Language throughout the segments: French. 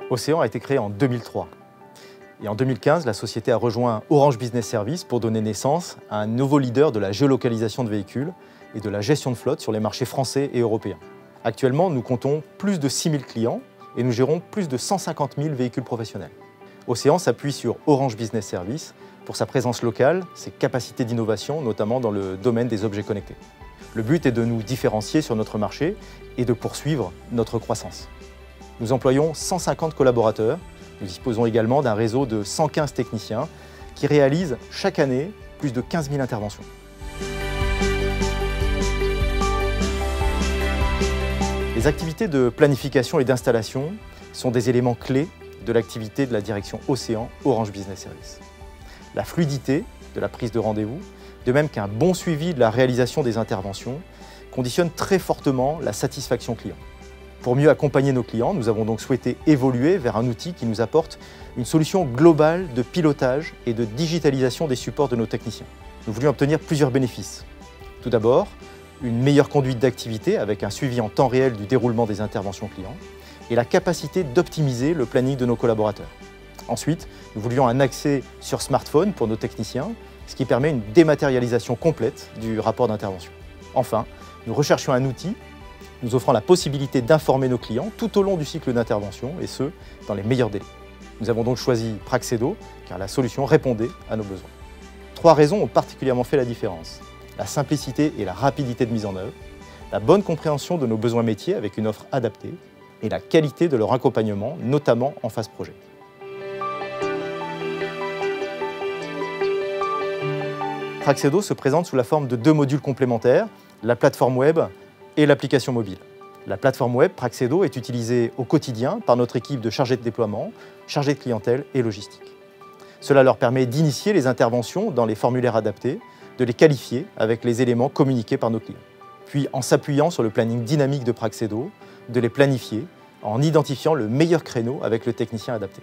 Océan a été créé en 2003. Et en 2015, la société a rejoint Orange Business Services pour donner naissance à un nouveau leader de la géolocalisation de véhicules et de la gestion de flotte sur les marchés français et européens. Actuellement, nous comptons plus de 6 000 clients et nous gérons plus de 150 000 véhicules professionnels. Océan s'appuie sur Orange Business Services pour sa présence locale, ses capacités d'innovation, notamment dans le domaine des objets connectés. Le but est de nous différencier sur notre marché et de poursuivre notre croissance. Nous employons 150 collaborateurs. Nous disposons également d'un réseau de 115 techniciens qui réalisent chaque année plus de 15 000 interventions. Les activités de planification et d'installation sont des éléments clés de l'activité de la direction Océan Orange Business Services. La fluidité de la prise de rendez-vous, de même qu'un bon suivi de la réalisation des interventions, conditionne très fortement la satisfaction client. Pour mieux accompagner nos clients, nous avons donc souhaité évoluer vers un outil qui nous apporte une solution globale de pilotage et de digitalisation des supports de nos techniciens. Nous voulions obtenir plusieurs bénéfices. Tout d'abord, une meilleure conduite d'activité avec un suivi en temps réel du déroulement des interventions clients et la capacité d'optimiser le planning de nos collaborateurs. Ensuite, nous voulions un accès sur smartphone pour nos techniciens, ce qui permet une dématérialisation complète du rapport d'intervention. Enfin, nous recherchions un outil nous offrant la possibilité d'informer nos clients tout au long du cycle d'intervention, et ce, dans les meilleurs délais. Nous avons donc choisi Praxedo, car la solution répondait à nos besoins. 3 raisons ont particulièrement fait la différence. La simplicité et la rapidité de mise en œuvre, la bonne compréhension de nos besoins métiers avec une offre adaptée, et la qualité de leur accompagnement, notamment en phase projet. Praxedo se présente sous la forme de 2 modules complémentaires, la plateforme web et l'application mobile. La plateforme web Praxedo est utilisée au quotidien par notre équipe de chargés de déploiement, chargés de clientèle et logistique. Cela leur permet d'initier les interventions dans les formulaires adaptés, de les qualifier avec les éléments communiqués par nos clients. Puis, en s'appuyant sur le planning dynamique de Praxedo, de les planifier en identifiant le meilleur créneau avec le technicien adapté.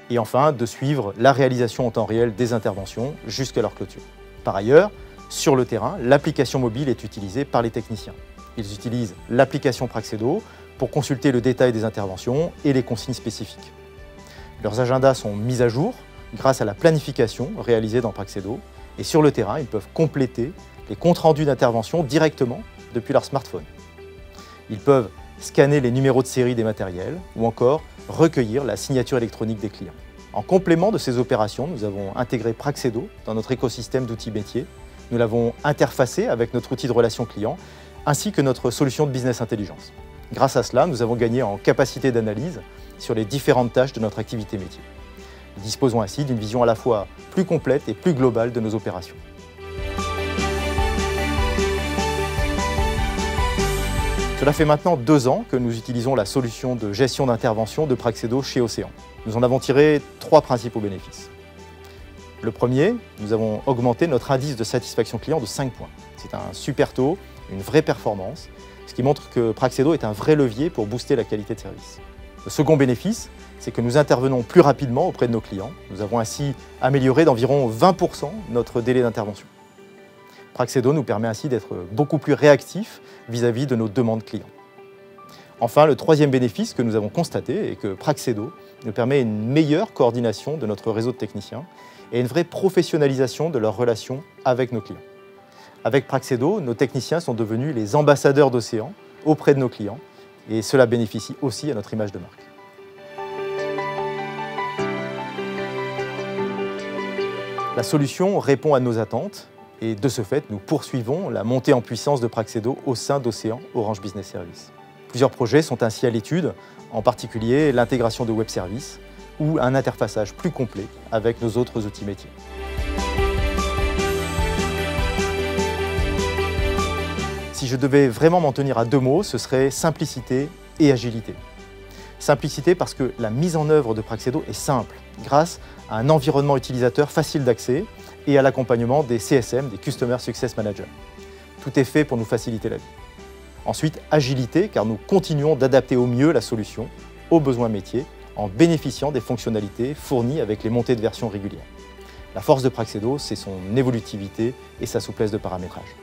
Et enfin, de suivre la réalisation en temps réel des interventions jusqu'à leur clôture. Par ailleurs, sur le terrain, l'application mobile est utilisée par les techniciens. Ils utilisent l'application Praxedo pour consulter le détail des interventions et les consignes spécifiques. Leurs agendas sont mis à jour grâce à la planification réalisée dans Praxedo et sur le terrain, ils peuvent compléter les comptes rendus d'intervention directement depuis leur smartphone. Ils peuvent scanner les numéros de série des matériels ou encore recueillir la signature électronique des clients. En complément de ces opérations, nous avons intégré Praxedo dans notre écosystème d'outils métiers. Nous l'avons interfacé avec notre outil de relation client ainsi que notre solution de business intelligence. Grâce à cela, nous avons gagné en capacité d'analyse sur les différentes tâches de notre activité métier. Nous disposons ainsi d'une vision à la fois plus complète et plus globale de nos opérations. Cela fait maintenant 2 ans que nous utilisons la solution de gestion d'intervention de Praxedo chez Océan. Nous en avons tiré 3 principaux bénéfices. Le premier, nous avons augmenté notre indice de satisfaction client de 5 points. C'est un super taux, une vraie performance, ce qui montre que Praxedo est un vrai levier pour booster la qualité de service. Le second bénéfice, c'est que nous intervenons plus rapidement auprès de nos clients. Nous avons ainsi amélioré d'environ 20% notre délai d'intervention. Praxedo nous permet ainsi d'être beaucoup plus réactifs vis-à-vis de nos demandes clients. Enfin, le troisième bénéfice que nous avons constaté est que Praxedo nous permet une meilleure coordination de notre réseau de techniciens et une vraie professionnalisation de leurs relations avec nos clients. Avec Praxedo, nos techniciens sont devenus les ambassadeurs d'Océan auprès de nos clients et cela bénéficie aussi à notre image de marque. La solution répond à nos attentes et de ce fait, nous poursuivons la montée en puissance de Praxedo au sein d'Océan Orange Business Services. Plusieurs projets sont ainsi à l'étude, en particulier l'intégration de web services ou un interfaçage plus complet avec nos autres outils métiers. Si je devais vraiment m'en tenir à 2 mots, ce serait simplicité et agilité. Simplicité parce que la mise en œuvre de Praxedo est simple, grâce à un environnement utilisateur facile d'accès et à l'accompagnement des CSM, des Customer Success Managers. Tout est fait pour nous faciliter la vie. Ensuite, agilité, car nous continuons d'adapter au mieux la solution aux besoins métiers en bénéficiant des fonctionnalités fournies avec les montées de version régulières. La force de Praxedo, c'est son évolutivité et sa souplesse de paramétrage.